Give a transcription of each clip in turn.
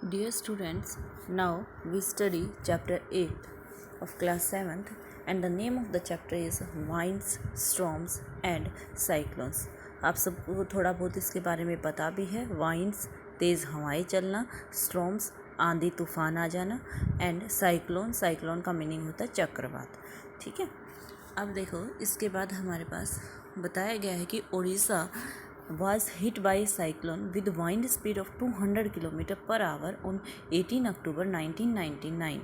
Dear students, now we study chapter 8 of class 7th and the name of the chapter is Winds, Storms and Cyclones. आप सबको थोड़ा बहुत इसके बारे में पता भी है. वाइंड्स तेज़ हवाएं चलना, स्टॉर्म्स आंधी तूफान आ जाना एंड साइक्लोन का मीनिंग होता है चक्रवात. ठीक है, अब देखो इसके बाद हमारे पास बताया गया है कि Orissa was hit by a cyclone with wind speed of 200 km per hour on 18 अक्टूबर 1999.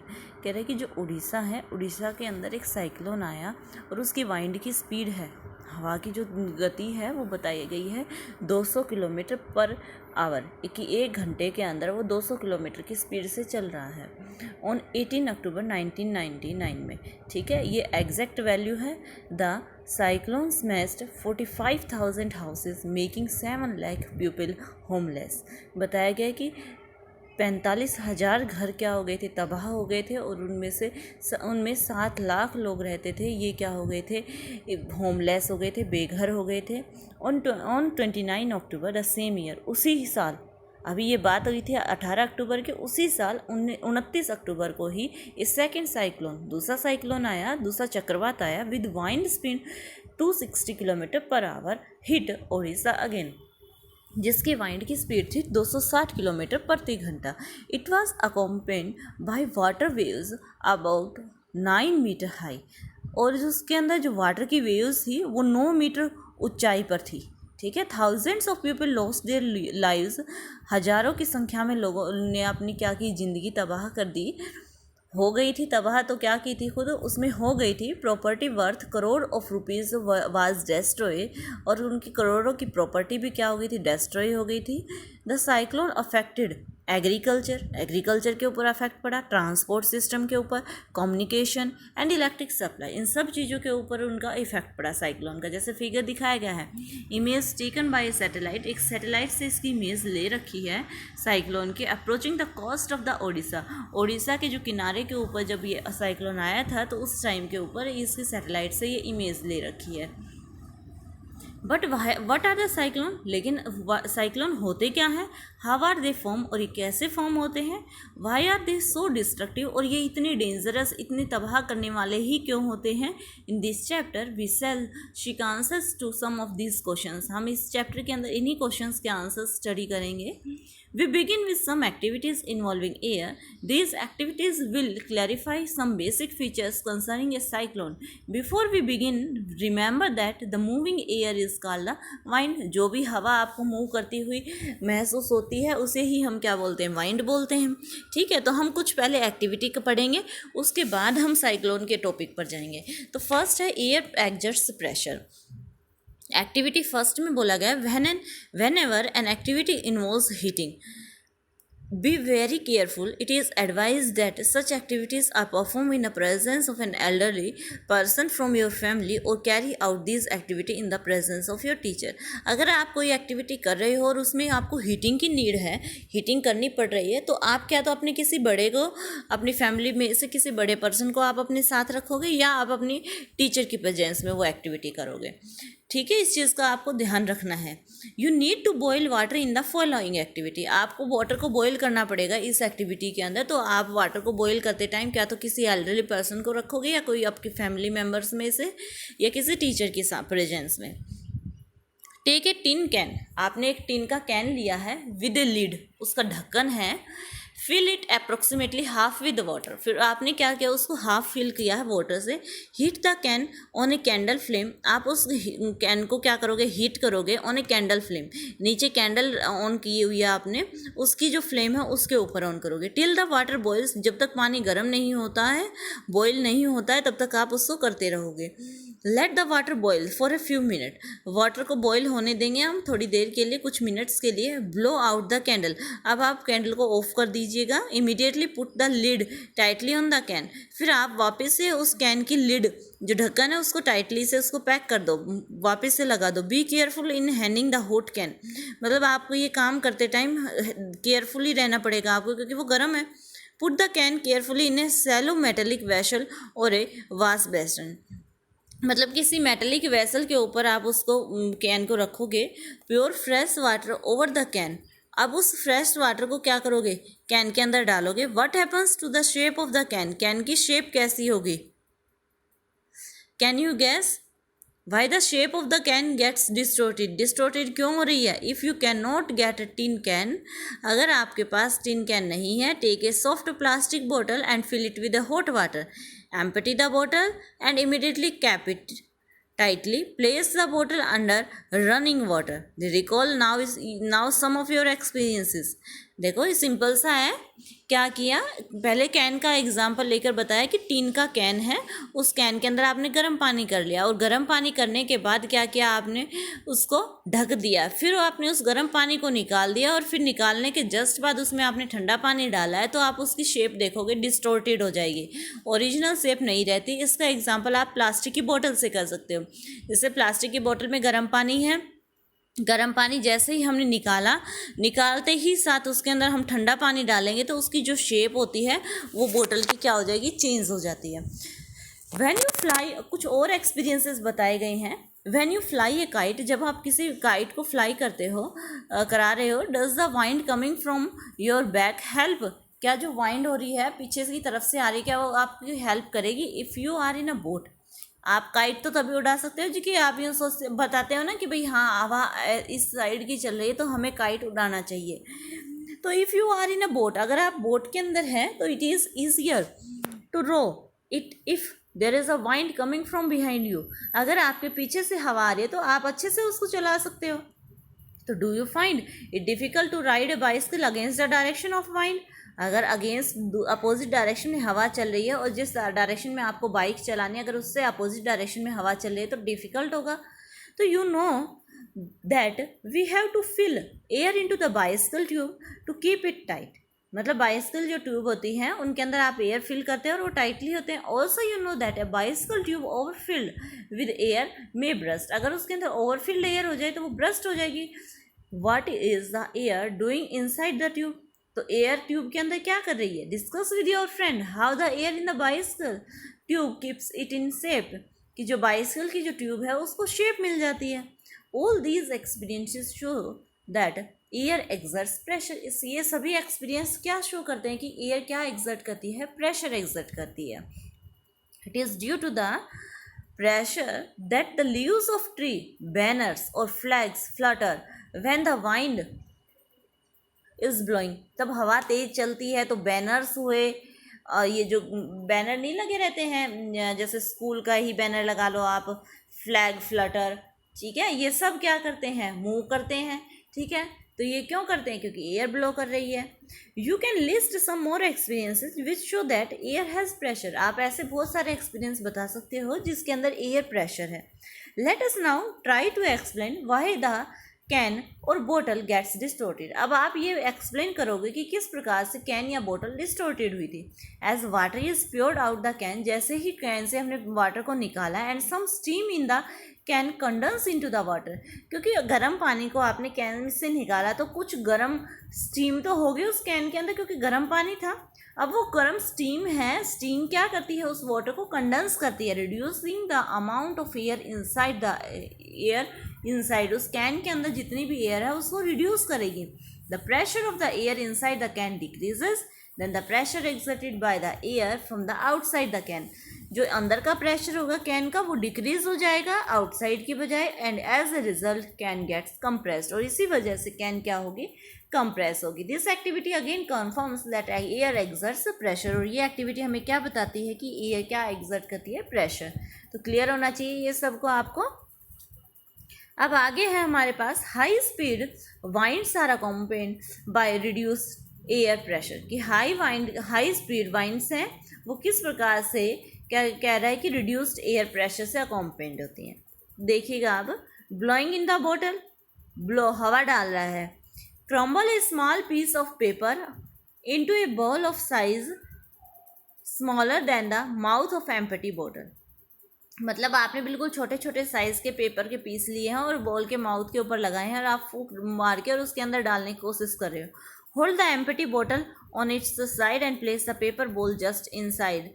कह रहे हैं कि जो उड़ीसा है, उड़ीसा के अंदर एक साइक्लोन आया और उसकी वाइंड की स्पीड है, हवा की जो गति है वो बताई गई है 200 किलोमीटर पर आवर, कि एक घंटे के अंदर वो 200 किलोमीटर की स्पीड से चल रहा है ऑन 18 अक्टूबर 1999 में. ठीक है, ये एग्जैक्ट वैल्यू है. The cyclone smashed 45,000 houses making 7 lakh people homeless. बताया गया कि 45,000 घर क्या हो गए थे, तबाह हो गए थे और उनमें 7 लाख लोग रहते थे, ये क्या हो गए थे, होमलेस हो गए थे, बेघर हो गए थे. On 29 October the same year, उसी साल, अभी ये बात हुई थी 18 अक्टूबर के, उसी साल 29 अक्टूबर को ही इस सेकेंड साइक्लोन, दूसरा साइक्लोन आया, दूसरा चक्रवात आया with wind speed 260 kilometre per hour hit Odisha again, जिसकी वाइंड की स्पीड थी 260 किलोमीटर प्रति घंटा. It was accompanied by water waves about 9 metre high, और उसके अंदर जो वाटर की वेव्स थी वो 9 मीटर ऊंचाई पर थी. ठीक है, thousands of people lost their lives, हजारों की संख्या में लोगों ने अपनी क्या की, ज़िंदगी तबाह कर दी, हो गई थी तबाह. तो क्या की थी, खुद उसमें हो गई थी. Property worth crore of rupees was destroy, और उनकी करोड़ों की प्रॉपर्टी भी क्या हो गई थी, डेस्ट्रॉय हो गई थी. द साइक्लोन अफेक्टेड एग्रीकल्चर के ऊपर अफेक्ट पड़ा, ट्रांसपोर्ट सिस्टम के ऊपर, कम्युनिकेशन एंड इलेक्ट्रिक सप्लाई, इन सब चीज़ों के ऊपर उनका इफेक्ट पड़ा साइक्लोन का. जैसे फिगर दिखाया गया है, इमेज टेकन बाय सैटेलाइट, एक सैटेलाइट से इसकी इमेज ले रखी है साइक्लोन के. Approaching the coast of the Odisha के जो किनारे के ऊपर जब ये साइक्लोन आया था तो उस टाइम के ऊपर इसकी सैटेलाइट से ये इमेज ले रखी है. But what are the cyclone, लेकिन साइक्लोन होते क्या हैं, हाउ आर दे फॉर्म, और ये कैसे फॉर्म होते हैं, why are they so destructive, और ये इतने डेंजरस, इतने तबाह करने वाले ही क्यों होते हैं. In this chapter we shall seek answers to some of this questions. हम इस चैप्टर के अंदर इन्हीं क्वेश्चंस के आंसर्स स्टडी करेंगे. We begin with some activities involving air. These activities will clarify some basic features concerning a cyclone. Before we begin, remember that the moving air is called the wind. जो भी हवा आपको move करती हुई महसूस होती है उसे ही हम क्या बोलते हैं, वाइंड बोलते हैं. ठीक है, तो हम कुछ पहले एक्टिविटी पढ़ेंगे, उसके बाद हम साइक्लोन के टॉपिक पर जाएंगे. तो फर्स्ट है air exerts pressure. Activity first में बोला गया whenever an activity involves heating, be very careful. It is advise that such activities are perform in the presence of an elderly person from your family और carry out this activity in the presence of your teacher. अगर आप कोई activity कर रहे हो और उसमें आपको हीटिंग की नीड है, हीटिंग करनी पड़ रही है, तो आप क्या तो अपने किसी बड़े को, अपनी फैमिली में से किसी बड़े पर्सन को आप अपने साथ रखोगे या आप अपनी टीचर की प्रेजेंस में वो एक्टिविटी करोगे. ठीक है, इस चीज़ का आपको ध्यान रखना है. You need to boil water in the following activity. आपको वाटर को बॉयल करना पड़ेगा इस एक्टिविटी के अंदर. तो आप वाटर को बॉयल करते टाइम क्या तो किसी एल्डरली पर्सन को रखोगे या कोई आपके फैमिली मेम्बर्स में से या किसी टीचर की प्रेजेंस में. टेक ए टिन कैन, आपने एक टिन का कैन लिया है विद ए लिड, उसका ढक्कन है. Fill it approximately half with water. फिर आपने क्या किया, उसको हाफ फिल किया है वाटर से. Heat the can on a candle flame. आप उस कैन को क्या करोगे, हीट करोगे ऑन ए कैंडल फ्लेम. नीचे कैंडल ऑन की हुई है आपने, उसकी जो फ्लेम है उसके ऊपर ऑन करोगे. टिल द वाटर बॉइल्स, जब तक पानी गर्म नहीं होता है, बॉयल नहीं होता है, तब तक आप उसको करते रहोगे. Let the water boil for a few minutes. Water को बॉयल होने देंगे हम थोड़ी देर के लिए, कुछ मिनट्स के लिए. Blow out the candle. अब आप कैंडल को ऑफ कर दीजिएगा. Immediately put the lid tightly on the can. फिर आप वापस से उस कैन की लिड, जो ढक्कन है, उसको टाइटली से उसको पैक कर दो, वापस से लगा दो. Be careful in handing the hot can. मतलब आपको ये काम करते टाइम केयरफुली रहना पड़ेगा आपको, क्योंकि वो गर्म है. Put the can carefully in a shallow metallic vessel or a wash basin. मतलब किसी मेटलिक वेसल के ऊपर आप उसको कैन को रखोगे. Pure fresh water over the can अब उस फ्रेश वाटर को क्या करोगे, कैन के अंदर डालोगे. What happens to the shape of the can, can की शेप कैसी होगी, can you guess why the shape of the can gets distorted. Distorted क्यों हो रही है. If you can not get a tin can, अगर आपके पास टिन कैन नहीं है, take a soft plastic bottle and fill it with hot water, empty the bottle and immediately cap it tightly, place the bottle under running water. Recall now some of your experiences. देखो ये simple सा है. क्या किया, पहले can का example लेकर बताया कि टीन का कैन है, उस कैन के अंदर आपने गर्म पानी कर लिया और गर्म पानी करने के बाद क्या किया आपने, उसको ढक दिया. फिर आपने उस गर्म पानी को निकाल दिया और फिर निकालने के जस्ट बाद उसमें आपने ठंडा पानी डाला है, तो आप उसकी शेप देखोगे डिस्टोर्टेड हो जाएगी, ओरिजिनल शेप नहीं रहती. इसका एग्जाम्पल आप प्लास्टिक की बोतल से कर सकते हो. जैसे प्लास्टिक की बोतल में गर्म पानी है, गर्म पानी जैसे ही हमने निकाला, निकालते ही साथ उसके अंदर हम ठंडा पानी डालेंगे तो उसकी जो शेप होती है वो बोतल की क्या हो जाएगी, चेंज हो जाती है. व्हेन यू फ्लाई, कुछ और एक्सपीरियंसेस बताए गए हैं. When you fly A kite, जब आप किसी काइट को फ्लाई करते हो, करा रहे हो, does the wind coming from your back help, क्या जो वाइंड हो रही है पीछे की तरफ से आ रही है, क्या वो आपकी हेल्प करेगी. If you are in a boat, आप काइट तो तभी उड़ा सकते हो जी कि आप यूँ सोचते बताते हो ना कि भाई हाँ हवा इस साइड की चल रही है तो हमें काइट उड़ाना चाहिए. तो if you are in a boat, अगर आप बोट के अंदर हैं तो it is easier to row it if there is a wind coming from behind you. अगर आपके पीछे से हवा आ रही है तो आप अच्छे से उसको चला सकते हो. तो do you find it difficult to ride a bicycle against the direction of wind. अगर अगेंस्ट अपोजिट डायरेक्शन में हवा चल रही है और जिस डायरेक्शन में आपको बाइक चलानी है, अगर उससे अपोजिट डायरेक्शन में हवा चल रही है तो डिफ़िकल्ट होगा. तो you know that we have to fill air into the bicycle tube to keep it tight. मतलब बाइसिकल जो ट्यूब होती हैं उनके अंदर आप एयर फिल करते हैं और वो टाइटली होते हैं. Also you know that A bicycle tube overfilled with air may burst. अगर उसके अंदर ओवरफिल्ड एयर हो जाए तो वो ब्रस्ट हो जाएगी. What is the air doing inside the tube. तो एयर ट्यूब के अंदर क्या कर रही है, discuss with your friend how the air in the bicycle tube keeps it in shape, कि जो बाइसिकल की जो ट्यूब है उसको शेप मिल जाती है. All these experiences show that air exerts pressure. इस ये सभी एक्सपीरियंस क्या शो करते हैं कि एयर क्या एक्सर्ट करती है, प्रेशर एक्सर्ट करती है. It is due to the pressure that the leaves of tree, banners और flags flutter when the wind is blowing. तब हवा तेज़ चलती है तो बैनर्स हुए, ये जो बैनर नहीं लगे रहते हैं जैसे स्कूल का ही बैनर लगा लो आप, फ्लैग फ्लटर, ठीक है, ये सब क्या करते हैं, मूव करते हैं. ठीक है, तो ये क्यों करते हैं, क्योंकि एयर ब्लो कर रही है. You can list some more experiences which show that air has pressure. आप ऐसे बहुत सारे एक्सपीरियंस बता सकते हो जिसके अंदर एयर प्रेशर है. Let us now try to explain why the can और बोतल गेट्स डिस्टोर्टेड. अब आप ये एक्सप्लेन करोगे कि किस प्रकार से कैन या बोतल डिस्टोर्टेड हुई थी. As water is poured out the can, जैसे ही कैन से हमने वाटर को निकाला, and some steam in the can condense into the water, क्योंकि गर्म पानी को आपने कैन से निकाला तो कुछ गर्म स्टीम तो होगी उस कैन के अंदर क्योंकि गर्म पानी था. अब वो गर्म स्टीम है, स्टीम क्या करती है, उस वाटर को कंडेंस करती है, reducing the amount of air inside the air inside. उस कैन के अंदर जितनी भी एयर है उसको रिड्यूस करेगी. The pressure of the air inside the can decreases then the pressure exerted by the air from the outside the can. जो अंदर का प्रेशर होगा कैन का वो डिक्रीज हो जाएगा आउटसाइड की बजाय, and as a result can gets compressed. और इसी वजह से कैन क्या होगी, कंप्रेस होगी. This activity again confirms that air exerts pressure. और ये एक्टिविटी हमें क्या बताती है कि एयर क्या एक्सर्ट करती है, प्रेशर. तो क्लियर होना चाहिए ये सबको आपको. अब आगे है हमारे पास high speed winds are accompanied by reduce air pressure. कि हाई स्पीड वाइंड्स हैं वो किस प्रकार से क्या कह रहा है कि रिड्यूस्ड एयर प्रेशर से अकम्पेन्ड होती हैं. देखिएगा अब, ब्लोइंग इन द बोतल, ब्लो हवा डाल रहा है. Crumble a small piece of paper into a ball of size smaller than the mouth of empty बोतल. मतलब आपने बिल्कुल छोटे छोटे साइज़ के पेपर के पीस लिए हैं और बॉल के माउथ के ऊपर लगाए हैं और आप फूक मार के और उसके अंदर डालने की कोशिश कर रहे हो. होल्ड द एम्प्टी बोतल on its side and place the paper ball just inside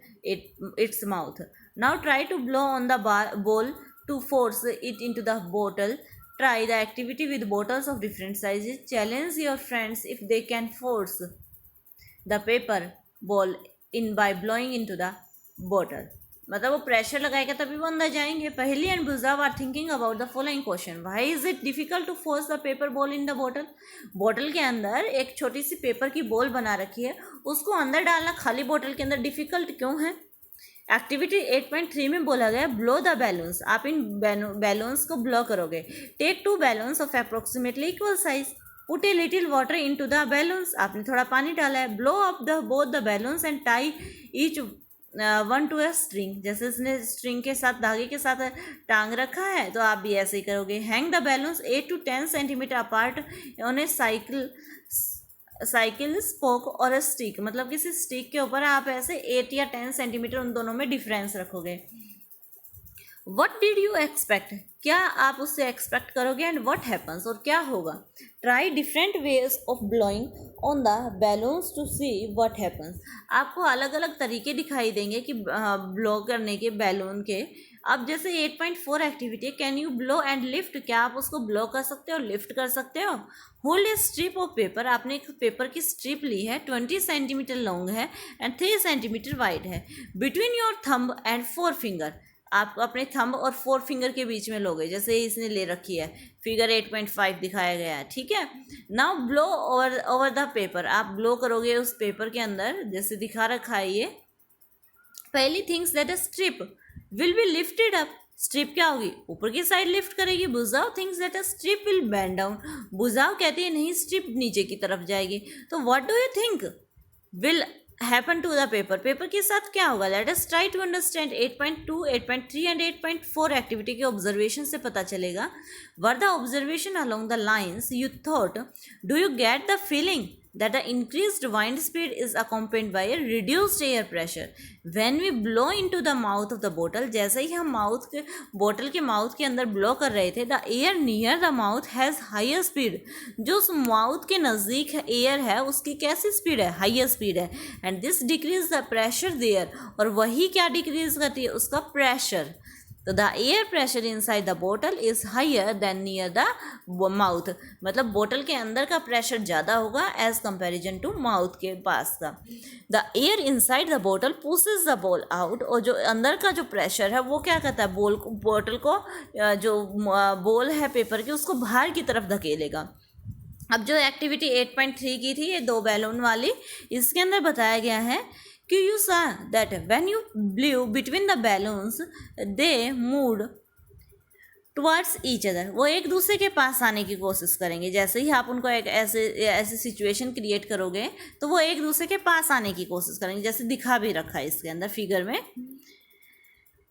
its mouth. Now try to blow on the bowl to force it into the bottle. Try the activity with bottles of different sizes. Challenge your friends if they can force the paper ball in by blowing into the bottle. मतलब वो pressure लगाएगा तभी वो अंदर जाएंगे. Paheli and Boojho are thinking about the following question. Why is it difficult to force the paper ball in the bottle. Bottle के अंदर एक छोटी सी पेपर की बॉल बना रखी है, उसको अंदर डालना खाली बॉटल के अंदर डिफिकल्ट क्यों है. एक्टिविटी 8.3 में बोला गया ब्लो द बैलून्स. आप इन बैलून्स को ब्लो करोगे. Take 2 balloons of approximately equal size. Put a little water into the balloons. आपने थोड़ा पानी डाला है. Blow up the both the balloons and tie each one to a string. जैसे इसने स्ट्रिंग के साथ धागे के साथ टांग रखा है तो आप भी ऐसे ही करोगे. Hang the balloons 8 to 10 centimetre apart on A cycle spoke और अ स्टिक. मतलब किसी स्टिक के ऊपर आप ऐसे 8 या 10 सेंटीमीटर उन दोनों में डिफरेंस रखोगे. What did you expect. क्या आप उससे एक्सपेक्ट करोगे. And what happens. और क्या होगा. Try different ways of blowing on the balloons to see what happens. आपको अलग अलग तरीके दिखाई देंगे कि ब्लो करने के बैलून के. अब जैसे 8.4 एक्टिविटी है, can you blow and lift. क्या आप उसको ब्लो कर सकते हो और लिफ्ट कर सकते हो. Hold a strip of paper. आपने एक पेपर की स्ट्रिप ली है, 20 सेंटीमीटर लॉन्ग है एंड 3 सेंटीमीटर वाइड है. Between your thumb and 4 finger. आप अपने थंब और 4 फिंगर के बीच में लोगे, जैसे इसने ले रखी है. फिगर 8.5 दिखाया गया है. ठीक है. Now blow over the paper. आप ब्लो करोगे उस पेपर के अंदर, जैसे दिखा रखा है ये. Paheli things that a strip will be lifted up. Strip क्या होगी, ऊपर की साइड लिफ्ट करेगी. Boojho things that a strip will bend down. Boojho कहती है नहीं, स्ट्रिप नीचे की तरफ जाएगी. तो what do you think will happen to the paper. Paper के साथ क्या होगा. Let us try to understand 8.2, 8.3 and 8.4 activity के ऑब्जर्वेशन से पता चलेगा. Whether the observation along the lines you thought. Do you get the feeling that the increased wind speed is accompanied by a reduced air pressure when we blow into the mouth of the bottle. जैसे ही हम bottle के mouth के अंदर blow कर रहे थे, the air near the mouth has higher speed. जो उस माउथ के नज़दीक एयर है उसकी कैसी स्पीड है, हाइयर स्पीड है. And this decrease the pressure there. और वही क्या डिक्रीज करती है, उसका प्रेशर. तो the air pressure inside the bottle is higher than near the mouth. मतलब बोतल के अंदर का प्रेशर ज़्यादा होगा एज कंपैरिजन टू माउथ के पास का. The air inside the bottle pushes the ball out. और जो अंदर का जो प्रेशर है वो क्या करता है, बोतल को जो बॉल है पेपर की उसको बाहर की तरफ धकेलेगा. अब जो एक्टिविटी 8.3 की थी, ये 2 बैलून वाली, इसके अंदर बताया गया है कि you saw that when you blew between the balloons they moved towards each other. वो एक दूसरे के पास आने की कोशिश करेंगे. जैसे ही आप उनको एक ऐसे सिचुएशन क्रिएट करोगे तो वो एक दूसरे के पास आने की कोशिश करेंगे, जैसे दिखा भी रखा है इसके अंदर फिगर में.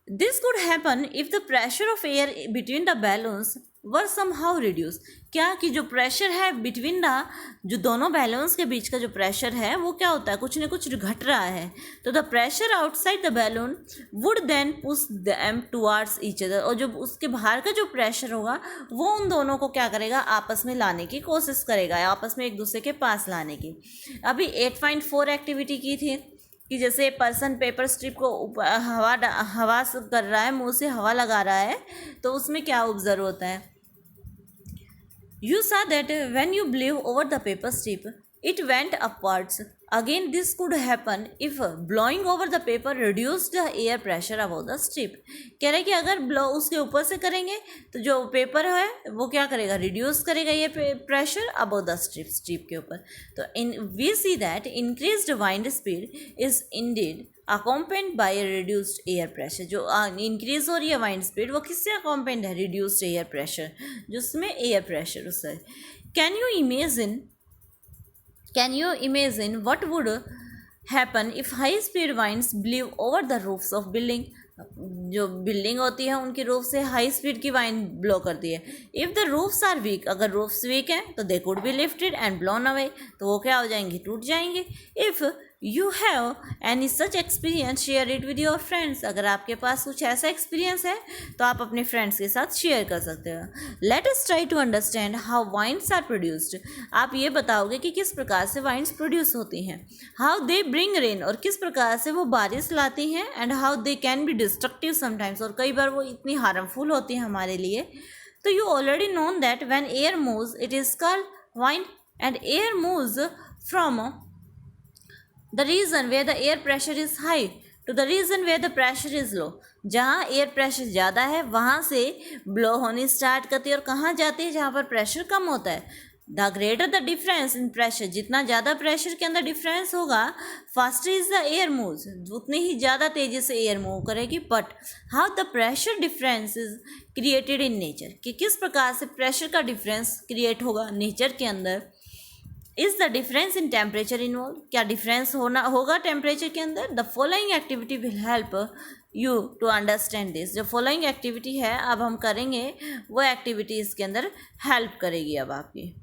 This could happen if the pressure of air between the balloons were somehow reduced. क्या कि जो प्रेशर है बिटवीन द, जो दोनों बैलून्स के बीच का जो प्रेशर है वो क्या होता है, कुछ न कुछ घट रहा है. तो the pressure outside the balloon would then push them towards each other. और जो उसके बाहर का जो प्रेशर होगा वो उन दोनों को क्या करेगा, आपस में लाने की कोशिश करेगा, आपस में एक दूसरे के पास लाने की. अभी 8.4 एक्टिविटी की थी कि जैसे पर्सन पेपर स्ट्रिप को हवा कर रहा है, मुंह से हवा लगा रहा है, तो उसमें क्या ऑब्जर्व होता है. You saw that when you blew over the paper strip, it went upwards. Again, this could happen if blowing over the paper reduced the air pressure above the strip. कह रहा है कि अगर ब्लो उसके ऊपर से करेंगे तो जो पेपर है वो क्या करेगा, रिड्यूस करेगा ये प्रेशर अबव द स्ट्रिप के ऊपर. तो we see that increased wind speed is indeed accompanied by a reduced air pressure. जो इंक्रीज हो रही है वाइंड स्पीड वो किससे accompanied है, reduced air pressure, जिसमें एयर प्रेशर उससे. Can you imagine what would happen if high speed winds blew over the roofs of building. जो बिल्डिंग होती है उनकी रूफ से हाई स्पीड की वाइंड ब्लो करती है. If the roofs are weak, अगर रूफ्स वीक हैं तो they could be lifted and blown away. तो वो क्या हो जाएंगे, टूट जाएंगे. If you have any such experience share it with your friends. अगर आपके पास कुछ ऐसा एक्सपीरियंस है तो आप अपने फ्रेंड्स के साथ शेयर कर सकते हो. Let us try to understand how winds are produced. आप ये बताओगे कि किस प्रकार से वाइंड्स प्रोड्यूस होती हैं. हाउ दे ब्रिंग रेन, और किस प्रकार से वो बारिश लाती हैं. And how they can be destructive sometimes, और कई बार वो इतनी हार्मफुल होती हैं हमारे लिए. तो you already known that when air moves it is called wind, and air moves from the region where the air pressure is high to the region where the pressure is low. जहाँ air pressure ज़्यादा है वहाँ से blow होनी start करती है और कहाँ जाती है जहाँ पर प्रेशर कम होता है. The greater the difference in pressure, जितना ज़्यादा प्रेशर के अंदर डिफरेंस होगा faster is the air moves, उतनी ही ज़्यादा तेज़ी से एयर मूव करेगी. But how the pressure difference is created in nature, कि किस प्रकार से प्रेशर का डिफरेंस क्रिएट होगा नेचर के अंदर. Is the difference in temperature involved, क्या डिफरेंस होगा टेम्परेचर के अंदर. The following activity will help you to understand this. जो फॉलोइंग एक्टिविटी है अब हम करेंगे वो एक्टिविटी इसके अंदर हेल्प करेगी अब आपकी.